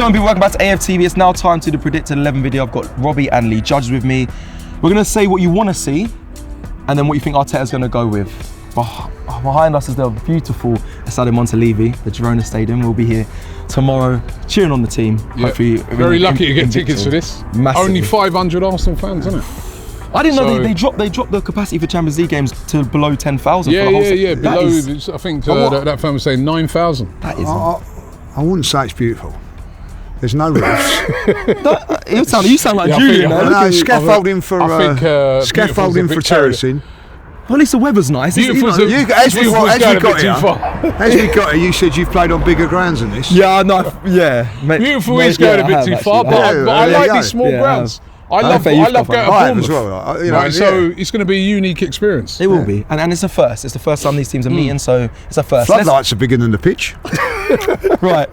gentlemen, welcome back to AFTV. It's now time to the Predicted 11 video. I've got Robbie and Lee judges with me. We're going to say what you want to see and then what you think Arteta's going to go with. Behind us is the beautiful Estadio Montalivi, the Girona Stadium. We'll be here tomorrow cheering on the team. Yeah. Hopefully, very lucky to get tickets for this. Massively. Only 500 Arsenal fans, isn't it? I didn't know they dropped the capacity for Champions League games to below 10,000. Yeah. Below, I think that fan was saying 9,000. That is. I wouldn't say it's beautiful. There's no roofs. You sound like Julian. No, scaffolding for terracing. Well, at least the weather's nice. As we got here, you said you've played on bigger grounds than this. Yeah, no, yeah. Beautiful is going a bit too far, but I like these small grounds. I love going to Bournemouth. Well, so it's going to be a unique experience. It will be, and it's a first. It's the first time these teams are meeting, so it's a first. Floodlights are bigger than the pitch. Right.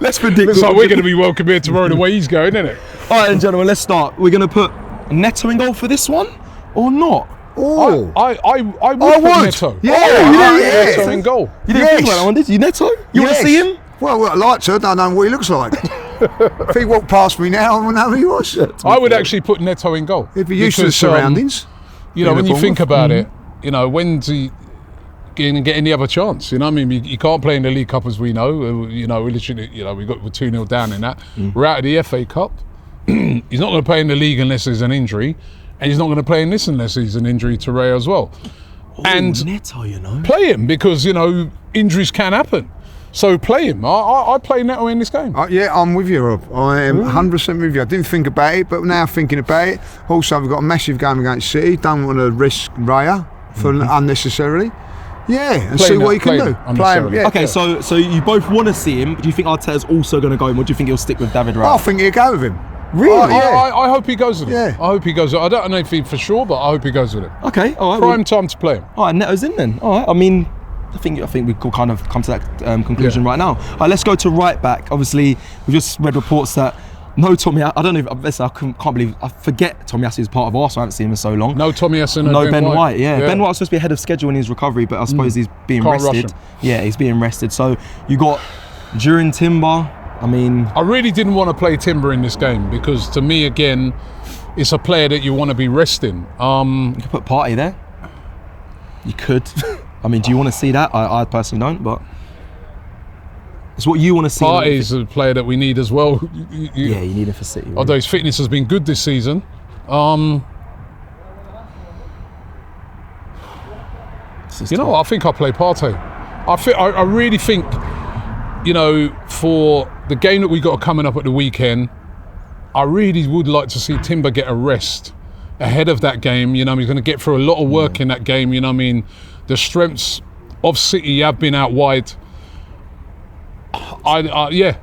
Let's predict. Looks like we're going to be welcome here tomorrow the way he's going, isn't it? All right, gentlemen, let's start. We're going to put Neto in goal for this one, or not? Oh, I would put Neto. Neto in goal. You didn't think about that one, did you? Neto? You want to see him? Well, I'd like to. I don't know what he looks like. If he walked past me now, I wouldn't know who he was. I would actually put Neto in goal. He'd be used to the surroundings. When you think about it, when's he going to get any other chance? You know what I mean? You can't play in the League Cup as we know. We literally, we're 2-0 down in that. We're out of the FA Cup. He's not going to play in the league unless there's an injury. And he's not going to play in this unless he's an injury to Ray as well. And Neto, play him because, injuries can happen. So play him. I play Neto in this game. I'm with you, Rob. I am 100% with you. I didn't think about it, but now thinking about it, also we've got a massive game against City. Don't want to risk Raya for unnecessarily. Yeah, and see what he can do. Play him. Yeah. Okay, so you both want to see him. Do you think Arteta's also going to go in, or do you think he'll stick with David Raya? I think he'll go with him. Really? I hope he goes with him. Yeah. I hope he goes with him. I don't know if he for sure, but I hope he goes with him. Okay, all right. Prime time to play him. All right, Neto's in then. All right. I mean, I think we could kind of come to that conclusion right now. All right, let's go to right back. Obviously, we just read reports that Tomiyasu. I don't know. I can't believe. I forget Tomiyasu is part of Arsenal. I haven't seen him in so long. No Tomiyasu. No Ben White. Yeah, Ben White was supposed to be ahead of schedule in his recovery, but I suppose he's being rested. Yeah, he's being rested. So you got during Timber. I mean, I really didn't want to play Timber in this game because to me, again, it's a player that you want to be resting. You could put Partey there. You could. I mean, do you want to see that? I personally don't, but it's what you want to see. Partey's a player that we need as well. You need him for City. Really. Although his fitness has been good this season. I think I'll play Partey. I really think, for the game that we got coming up at the weekend, I really would like to see Timber get a rest ahead of that game. He's going to get through a lot of work in that game. The strengths of City have been out wide. I'd play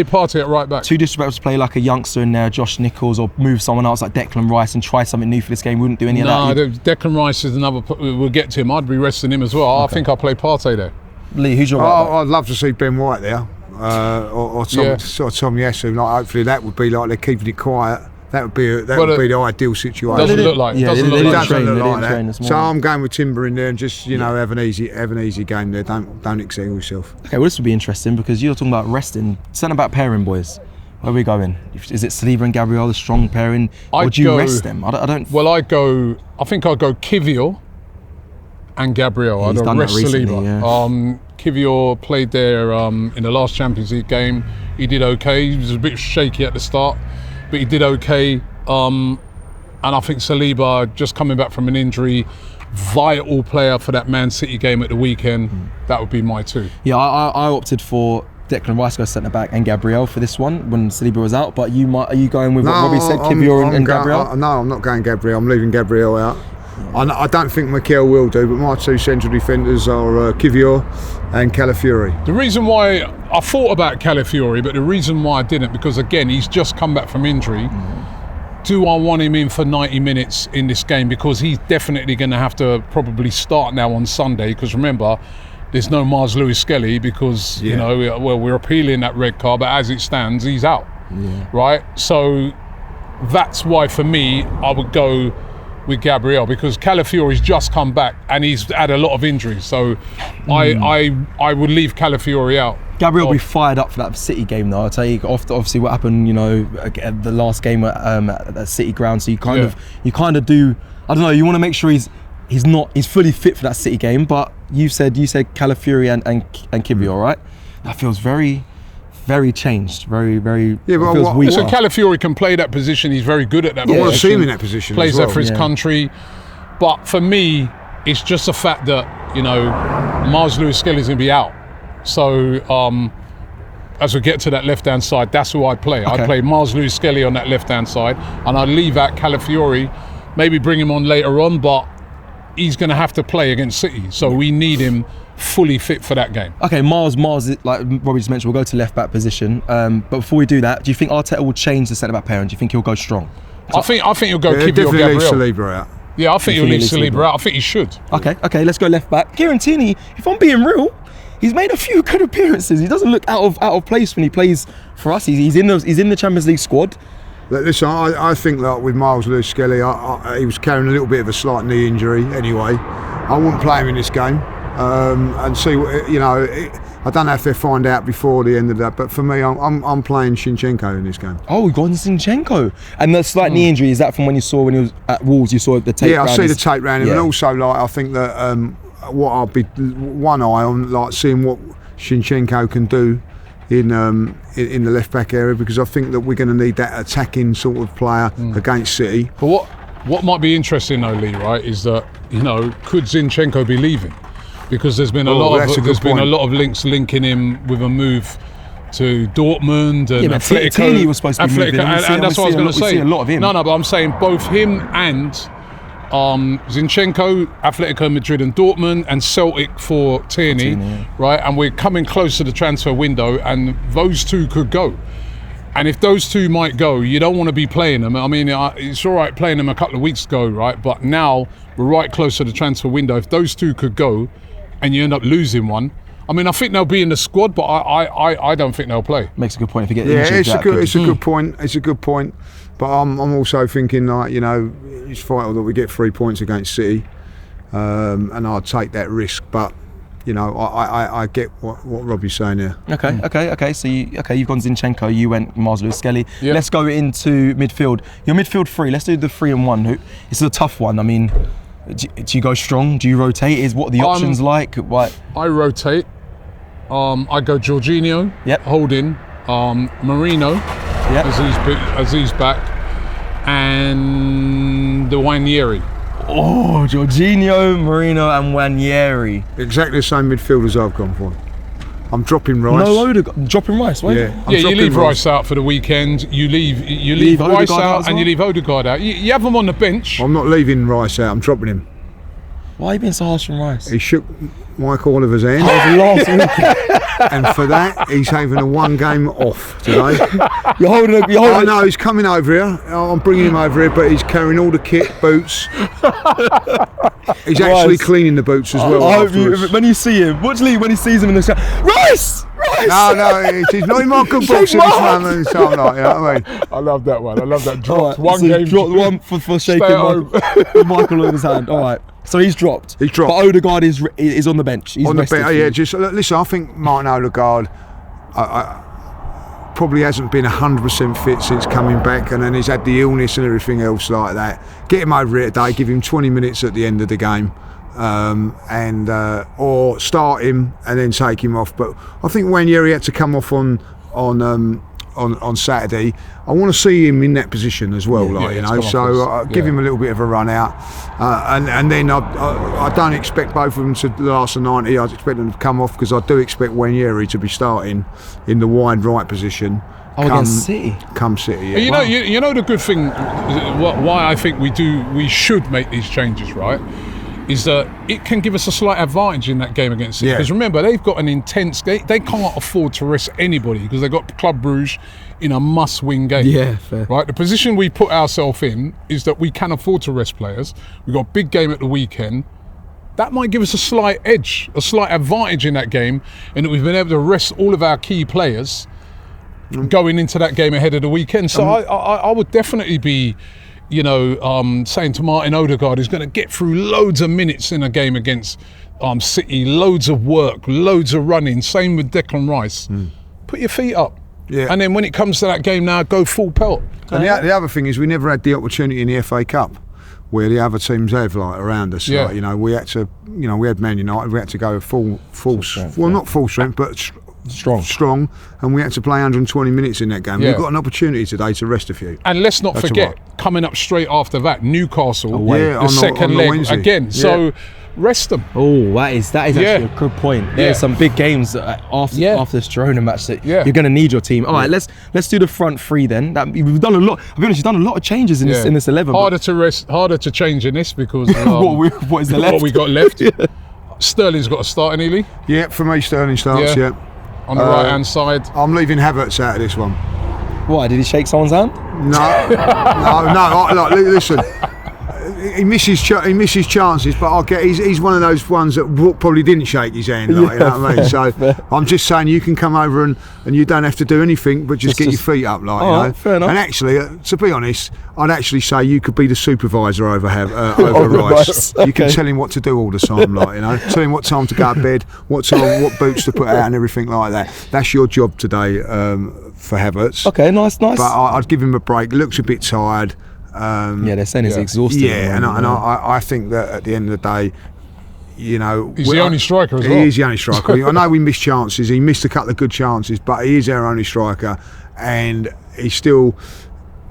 Partey at right back. Too disrespectful to play like a youngster in there, Josh Nichols, or move someone else like Declan Rice and try something new for this game. Wouldn't do any of that. No, Declan Rice is another. We'll get to him. I'd be resting him as well. Okay. I think I'll play Partey there. Lee, who's your right back? I'd love to see Ben White there, or Tomiyasu. Hopefully that would be like they're keeping it quiet. That would be the ideal situation. Doesn't look like. Doesn't look like that. So I'm going with Timber in there and just have an easy game there. Don't excel yourself. Okay, well this will be interesting because you're talking about resting. Centre back pairing, boys. Where are we going? Is it Saliba and Gabriel, the strong pairing? Or do you rest them? I don't. Well, I think I'll go Kivior and Gabriel. He's done rest that recently, Saliba. Kivior played there in the last Champions League game. He did okay. He was a bit shaky at the start, but he did okay. And I think Saliba, just coming back from an injury, vital player for that Man City game at the weekend. That would be my two. Yeah, I opted for Declan Rice go centre back and Gabriel for this one when Saliba was out. But are you going with what Robbie said, Kivior and Gabriel? No, I'm not going Gabriel. I'm leaving Gabriel out. I don't think Mikel will do, but my two central defenders are Kivior and Calafiori. The reason why I thought about Calafiori, but the reason why I didn't, because again, he's just come back from injury. Do I want him in for 90 minutes in this game? Because he's definitely going to have to probably start now on Sunday, because remember, there's no Mars Lewis-Skelly because, we're appealing that red card, but as it stands, he's out, right? So that's why, for me, I would go with Gabriel, because Calafiori's just come back and he's had a lot of injuries. So I would leave Calafiori out. Gabriel will be fired up for that City game, though. I'll tell you, obviously what happened, you know, at the last game at City ground. So you kind of do. I don't know. You want to make sure he's fully fit for that City game. But you said Calafiori and Kivior, right? That feels very changed. Very. Yeah, but feels weaker. So Calafiori can play that position. He's very good at that. I want to see him in that position. Plays as well. that for his country. But for me, it's just the fact that, you know, Miles Lewis-Skelly's going to be out. So as we get to that left-hand side, that's who I play. I play Miles Lewis-Skelly on that left-hand side, and I leave out Calafiori, maybe bring him on later on, but he's going to have to play against City. So we need him fully fit for that game. Okay, Miles, like Robbie just mentioned, we'll go to left-back position. But before we do that, do you think Arteta will change the centre-back pairing? Do you think he'll go strong? I think he'll go Kivior or Gabriel. Saliba out. Yeah, I think he'll leave Saliba out. I think he should. Okay, let's go left back. Kieran Tierney, if I'm being real, he's made a few good appearances. He doesn't look out of place when he plays for us. He's in the Champions League squad. Listen, I think that with Miles Lewis-Skelly, he was carrying a little bit of a slight knee injury anyway. I wouldn't play him in this game and see what, you know. I don't know if they'll find out before the end of that, but for me, I'm playing Zinchenko in this game. Oh, we've gone Zinchenko. And the slight knee injury, is that from when he was at Wolves, you saw the tape? Yeah, I see the tape round him, and also like I think that what I'll be one eye on, like seeing what Zinchenko can do in the left back area, because I think that we're going to need that attacking sort of player against City. But what might be interesting though, Lee, right, is that, you know, could Zinchenko be leaving? Because there's been a lot of links linking him with a move to Dortmund and Atletico. Tierney was supposed to be moving, and that's what I was going to say. We see a lot of him. No, but I'm saying both him and Zinchenko, Atletico Madrid and Dortmund, and Celtic for Tierney, right? And we're coming close to the transfer window, and those two could go. And if those two might go, you don't want to be playing them. I mean, it's all right playing them a couple of weeks ago, right? But now we're right close to the transfer window. If those two could go, and you end up losing one, I mean, I think they'll be in the squad, but I don't think they'll play. Makes a good point if you get injured. It's a good point. It's a good point. But I'm also thinking, like, you know, it's vital that we get 3 points against City, and I'd take that risk. But you know, I get what Robbie's saying here. Okay. So you've gone Zinchenko, you went Miles Lewis-Skelly. Yep. Let's go into midfield. Your midfield three. Let's do the 3-1. It's a tough one. I mean, do you go strong? Do you rotate? What are the options like? What? I rotate. I go Jorginho, Holding, Marino, as he's back, and the Nwaneri. Oh, Jorginho, Marino, and Nwaneri. Exactly the same midfielders I've gone for. I'm dropping Rice. No Odegaard. Dropping Rice, right? Yeah, you leave Rice out for the weekend. You leave Rice out and you leave Odegaard out. You have them on the bench. I'm not leaving Rice out. I'm dropping him. Why are you being so harsh on Rice? He shook Mike Oliver's hand. Last week. And for that, he's having a 1 game off today. You're holding. I know, he's coming over here. I'm bringing him over here, but he's carrying all the kit, boots. He's actually cleaning the boots as well. I hope when you see him, watch Lee when he sees him in the shot. Rice! No, he's not in my good books at this moment. So I'm like, you know what I mean? I love that one. I love that. Dropped right, game. Dropped one for shaking Michael Oliver's hand. All right. So he's dropped. But Odegaard is on the bench. He's on the bench. Yeah, just listen. I think Martin Odegaard probably hasn't been 100% fit since coming back, and then he's had the illness and everything else like that. Get him over here today. Give him 20 minutes at the end of the game, or start him and then take him off. But I think Nwaneri had to come off on Saturday. I want to see him in that position as well, So give him a little bit of a run out, and then I don't expect both of them to last the 90. I expect them to come off, because I do expect Nwaneri to be starting in the wide right position. Against City. Come City. Yeah. You know the good thing, why I think we should make these changes, right? Is that it can give us a slight advantage in that game against City. Because remember, they've got an intense game. They can't afford to rest anybody, because they've got Club Brugge in a must-win game. Yeah, fair. Right? The position we put ourselves in is that we can afford to rest players. We've got a big game at the weekend. That might give us a slight edge, a slight advantage in that game, in that we've been able to rest all of our key players going into that game ahead of the weekend. So I would definitely be, saying to Martin Odegaard, who's going to get through loads of minutes in a game against City, loads of work, loads of running. Same with Declan Rice. Put your feet up. Yeah. And then when it comes to that game now, go full pelt. And the other thing is we never had the opportunity in the FA Cup where the other teams have like around us. Yeah. Like, you know, we had to, you know, we had Man United, we had to go full strength, well, not full strength, but strong, and we had to play 120 minutes in that game. Yeah. We've got an opportunity today to rest a few. And let's not forget, coming up straight after that, Newcastle, Yeah, the second leg Wednesday. again. So rest them. Oh, that is actually a good point. There's some big games after this Girona match that you're going to need your team. All right, let's do the front three then. We've done a lot. I'll be honest, you've done a lot of changes in this 11. Harder to change in this because what is the left? What we got left. Sterling's got to start, Neely. Yeah, for me, Sterling starts. Yeah. On the right hand side. I'm leaving Havertz out of this one. Why, did he shake someone's hand? No. Listen. He misses chances, but I get he's one of those ones that probably didn't shake his hand. Like, you know what I mean? So I'm just saying you can come over and you don't have to do anything, but just get your feet up, like, you know. Fair enough. And actually, to be honest, I'd actually say you could be the supervisor over Rice. You can tell him what to do all the time, like, you know. Tell him what time to go to bed, what boots to put out, and everything like that. That's your job today for Havertz. Okay, nice. But I'd give him a break. Looks a bit tired. They're saying he's exhausted. Yeah, and I think that at the end of the day, you know, he's the only striker as well. He is the only striker. I know we missed chances. He missed a couple of good chances, but he is our only striker, and he's still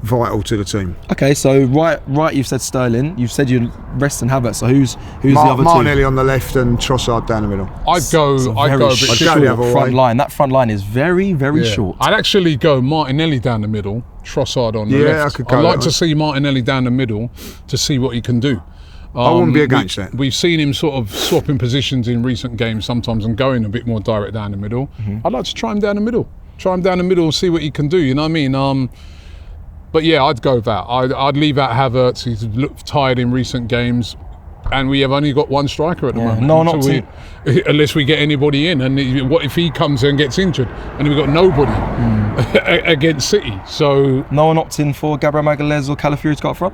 vital to the team. Okay, so right. You've said Sterling. You've said you're resting Havertz. So who's the other two? Martinelli on the left and Trossard down the middle. I'd go a bit short. Front line. That front line is very short. I'd actually go Martinelli down the middle, Trossard on the left. I'd like to see Martinelli down the middle to see what he can do. I wouldn't be against that. We've seen him sort of swapping positions in recent games sometimes and going a bit more direct down the middle. I'd like to try him down the middle. And see what he can do. You know what I mean? But yeah, I'd go that. I'd leave out Havertz. He's looked tired in recent games, and we have only got one striker at the moment. No, not two. Unless we get anybody in. And what if he comes and gets injured, and we've got nobody against City? So no one opts in for Gabriel Magalhaes or Calafiori to go up front.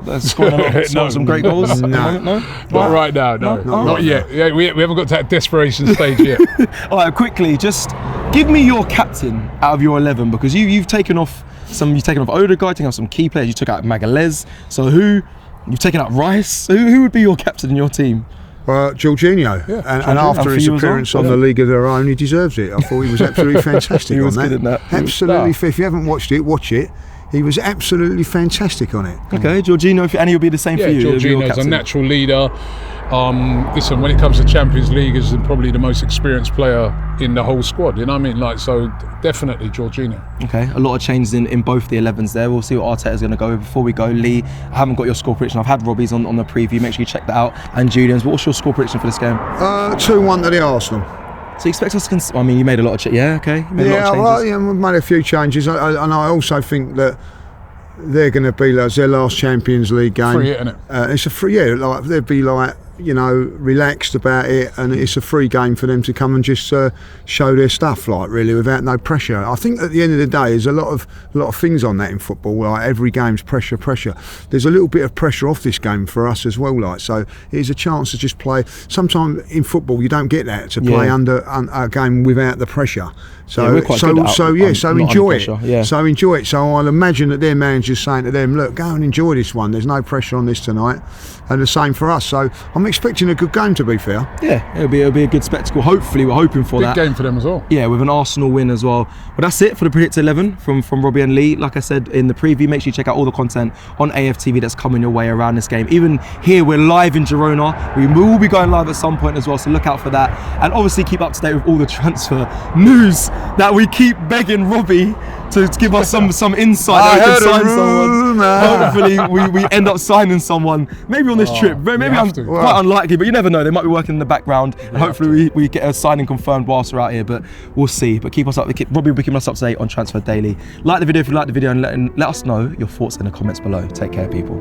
They're scoring some great goals. No, not right now. No, not yet. Yeah, we haven't got to that desperation stage yet. All right, quickly, just give me your captain out of your 11, because you've taken off Odegaard, taken off some key players. You took out Magalhaes. So you've taken out Rice. Who would be your captain in your team? Jorginho. Yeah, and after his appearance on the League of Their Own, he deserves it. I thought he was absolutely fantastic he was on that. Good in that. Absolutely. If you haven't watched it, watch it. He was absolutely fantastic on it. Okay, Jorginho, and he'll be the same for you. Jorginho's a natural leader. Listen, when it comes to Champions League, is probably the most experienced player in the whole squad. You know what I mean? Like, so definitely Jorginho. Okay, a lot of changes in both the 11s there. We'll see what Arteta's going to go with. Before we go, Lee, I haven't got your score prediction. I've had Robbie's on the preview. Make sure you check that out. And Julian's. What's your score prediction for this game? 2-1 to the Arsenal. So you expect us to... I mean, you made a lot of changes. Yeah, okay. You made a lot of changes. We've made a few changes. And I also think that they're going to be like their last Champions League game. Free, isn't it? It's a free, like they'd be like, you know, relaxed about it, and it's a free game for them to come and just show their stuff, like, really, without no pressure. I think at the end of the day, there's a lot of things on that in football. Like, every game's pressure. There's a little bit of pressure off this game for us as well. Like, so it's a chance to just play. Sometimes in football, you don't get that to play under a game without the pressure. So enjoy it. Yeah. So enjoy it. So I'll imagine that their manager's saying to them, look, go and enjoy this one. There's no pressure on this tonight, and the same for us. So I'm expecting a good game, to be fair. Yeah, it'll be a good spectacle. Hopefully, we're hoping for that. Big game for them as well. Yeah, with an Arsenal win as well. But that's it for the Predictor 11 from Robbie and Lee. Like I said in the preview, make sure you check out all the content on AFTV that's coming your way around this game. Even here, we're live in Girona. We will be going live at some point as well, so look out for that. And obviously keep up to date with all the transfer news that we keep begging Robbie to give us some insight. I that we heard can sign someone. Hopefully we end up signing someone. Maybe on this trip. Maybe quite unlikely, but you never know. They might be working in the background, and hopefully we get a signing confirmed whilst we're out here. But we'll see. But keep us up. Robbie will be keeping us up to date on Transfer Daily. Like the video if you like the video, and let us know your thoughts in the comments below. Take care, people.